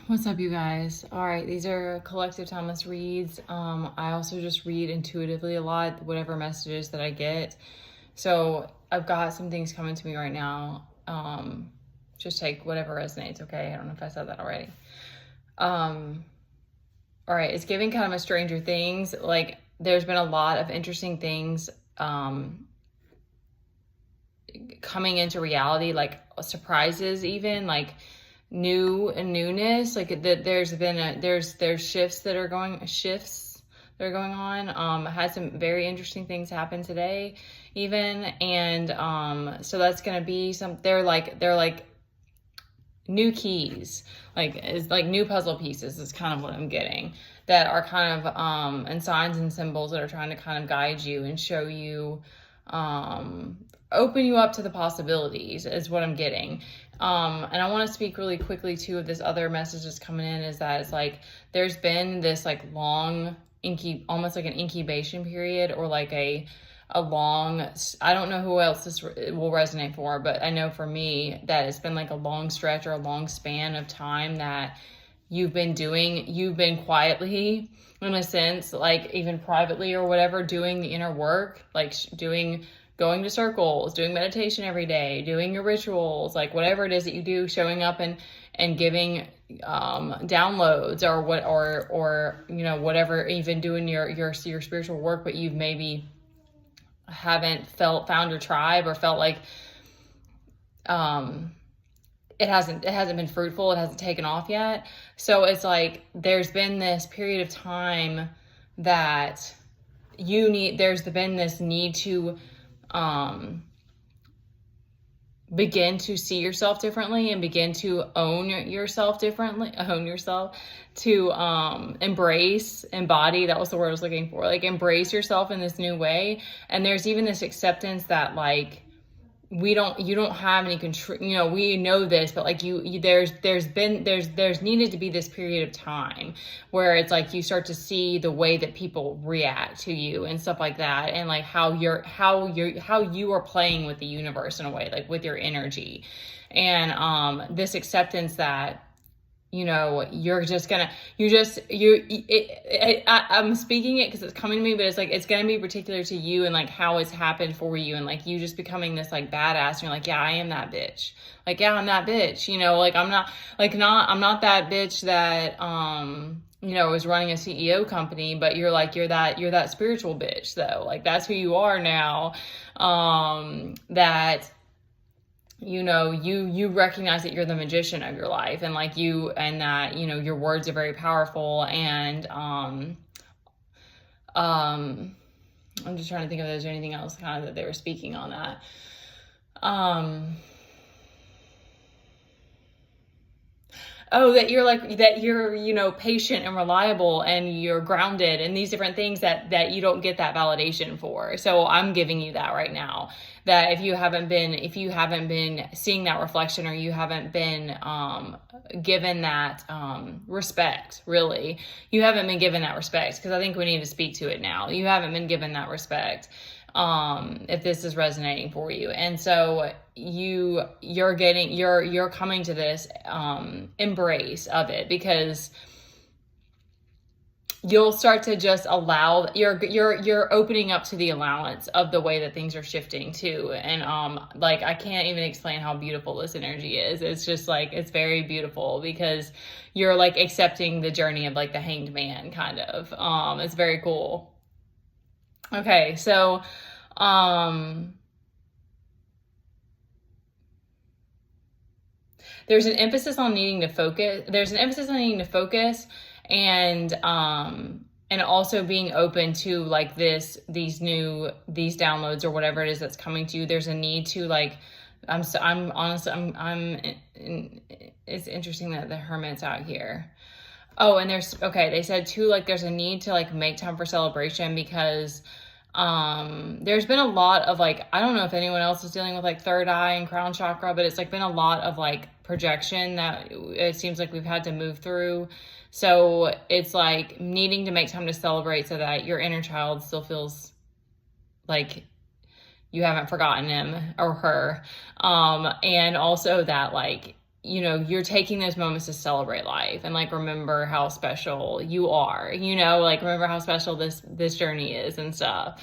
What's up, you guys? All right, these are collective timeless reads. I also just read intuitively a lot, whatever messages that I get. So I've got some things coming to me right now. Just take whatever resonates, okay? I don't know if I said that already. All right, it's giving kind of a Stranger Things. Like, there's been a lot of interesting things coming into reality, like surprises, even like newness. Like there's been there's shifts that are going on. I had some very interesting things happen today, even, and so that's gonna be some. They're like new keys, like it's like new puzzle pieces is kind of what I'm getting, that are kind of and signs and symbols that are trying to kind of guide you and show you, open you up to the possibilities is what I'm getting. And I want to speak really quickly too of this other message that's coming in, is that it's like there's been this like long almost like an incubation period, or like a long, I don't know who else this will resonate for, but I know for me that it's been like a long stretch or a long span of time that you've been quietly, in a sense, like even privately or whatever, doing the inner work, like going to circles, doing meditation every day, doing your rituals, like whatever it is that you do, showing up and giving downloads, or what, or you know, whatever, even doing your spiritual work, but you've maybe haven't found your tribe, or felt like it hasn't been fruitful, it hasn't taken off yet. So it's like there's been this period of time that there's been this need to begin to see yourself differently, and begin to own yourself differently, to embody, that was the word I was looking for, like embrace yourself in this new way. And there's even this acceptance that like you don't have any control, you know, we know this, but like there's needed to be this period of time where it's like you start to see the way that people react to you and stuff like that, and like how you are playing with the universe in a way, like with your energy, and this acceptance that, you know, I'm speaking it because it's coming to me, but it's like, it's going to be particular to you, and like how it's happened for you, and like you just becoming this like badass, and you're like, yeah, I am that bitch. Like, yeah, I'm that bitch, you know, like I'm not that bitch that, you know, is running a CEO company, but you're that spiritual bitch though. Like that's who you are now. That, you know, you recognize that you're the magician of your life, and like and that, you know, your words are very powerful. And I'm just trying to think if there's anything else kind of that they were speaking on that. Oh, that you're, you know, patient and reliable, and you're grounded, and these different things that you don't get that validation for. So I'm giving you that right now, that if you haven't been seeing that reflection, or you haven't been given that respect, really, you haven't been given that respect, because I think we need to speak to it now. You haven't been given that respect, if this is resonating for you. And so you're coming to this embrace of it, because you'll start to just allow, you're opening up to the allowance of the way that things are shifting too. And like I can't even explain how beautiful this energy is. It's just like, it's very beautiful, because you're like accepting the journey of like the Hanged Man kind of. It's very cool. Okay, so there's an emphasis on needing to focus, and also being open to like these downloads, or whatever it is that's coming to you. There's a need to like, it's interesting that the Hermit's out here. Oh, and they said too, like there's a need to like make time for celebration, because there's been a lot of like, I don't know if anyone else is dealing with like third eye and crown chakra, but it's like been a lot of like projection that it seems like we've had to move through. So it's like needing to make time to celebrate, so that your inner child still feels like you haven't forgotten him or her. And also that like you know, you're taking those moments to celebrate life and like remember how special you are, you know, like remember how special this journey is and stuff.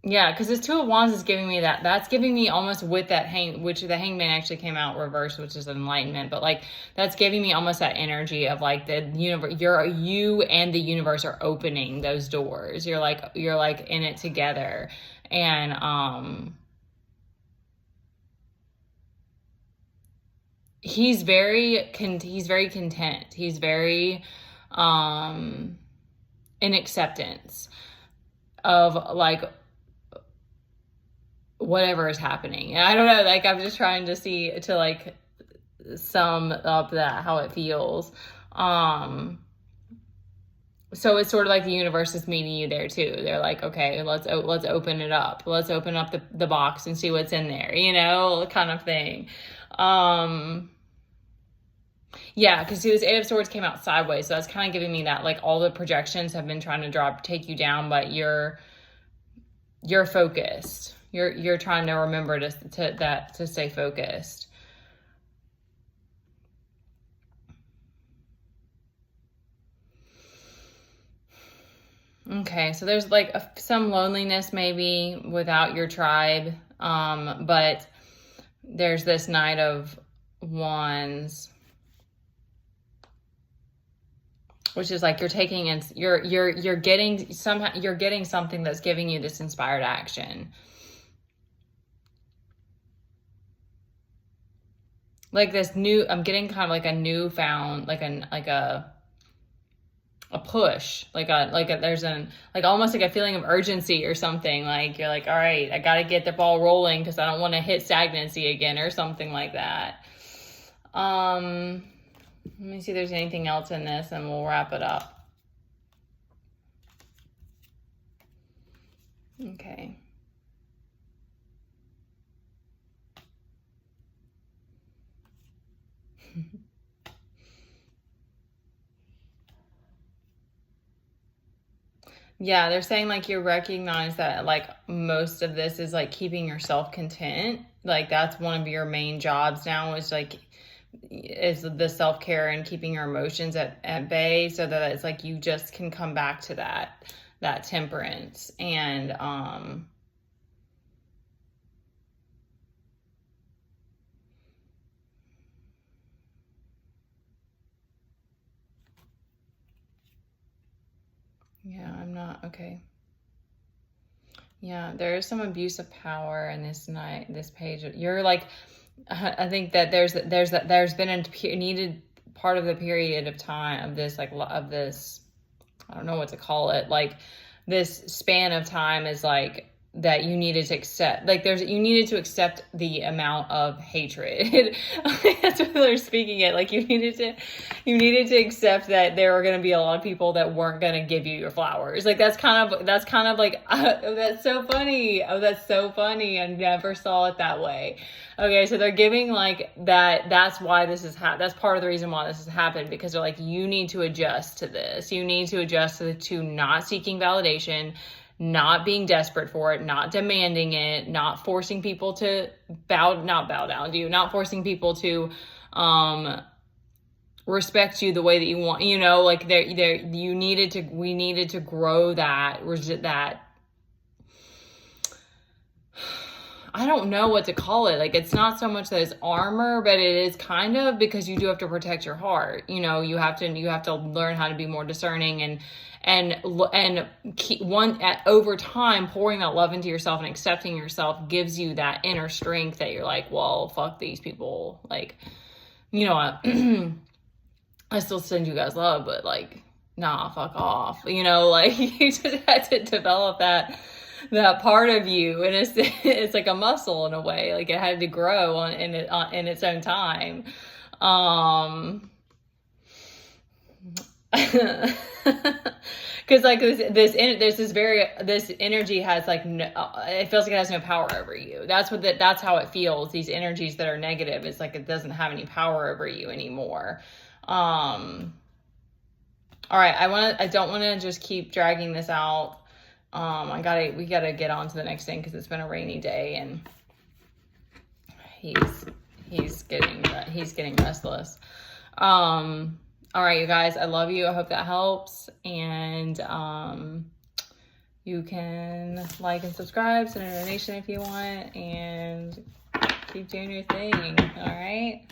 Yeah, because this Two of Wands is giving me that. That's giving me almost with that which the Hangman actually came out reversed, which is enlightenment. But like that's giving me almost that energy of like the universe. You and the universe are opening those doors. You're like in it together, and he's very content. He's very in acceptance of like whatever is happening. And I don't know, like I'm just trying to see to like sum up that how it feels. So it's sort of like the universe is meeting you there too. They're like, okay, let's open it up. Let's open up the box and see what's in there, you know, kind of thing. Yeah, because this Eight of Swords came out sideways, so that's kind of giving me that like all the projections have been trying to take you down, but you're focused. You're trying to remember to stay focused. Okay, so there's like some loneliness maybe without your tribe, but there's this Knight of Wands, which is like you're taking and you're getting something that's giving you this inspired action. Like this new, I'm getting kind of like a newfound, like a push, there's almost like a feeling of urgency or something. Like you're like, all right, I got to get the ball rolling because I don't want to hit stagnancy again or something like that. Let me see if there's anything else in this and we'll wrap it up. Okay. Yeah, they're saying like you recognize that like most of this is like keeping yourself content. Like that's one of your main jobs now is the self-care and keeping your emotions at bay so that it's like you just can come back to that temperance and yeah, I'm not okay. Yeah, there is some abuse of power in this page. You're like, I think that there's been a needed part of the period of time of this, like of this, I don't know what to call it. Like this span of time is like that you needed to accept, like you needed to accept the amount of hatred. That's what they're speaking it. Like you needed to accept that there were going to be a lot of people that weren't going to give you your flowers. Like that's kind of like, oh, that's so funny. Oh, that's so funny. I never saw it that way. Okay, so they're giving like that. That's why this is that's part of the reason why this has happened, because they're like, you need to adjust to this. You need to adjust to not seeking validation, not being desperate for it, not demanding it, not forcing people to not bow down to you, not forcing people to respect you the way that you want, you know, like we needed to grow that I don't know what to call it. Like, it's not so much that it's armor, but it is kind of, because you do have to protect your heart. You know, you have to learn how to be more discerning and keep over time, pouring that love into yourself and accepting yourself gives you that inner strength that you're like, well, fuck these people. Like, you know what? I still send you guys love, but like, nah, fuck off. You know, like you just had to develop that part of you, and it's like a muscle in a way. Like it had to grow in its own time. Because like this energy has like it feels like it has no power over you. That's how it feels. These energies that are negative, it's like it doesn't have any power over you anymore. All right, I don't want to just keep dragging this out. we gotta get on to the next thing because it's been a rainy day and he's getting restless. All right, you guys, I love you. I hope that helps. And you can like and subscribe, send a donation if you want, and keep doing your thing. All right.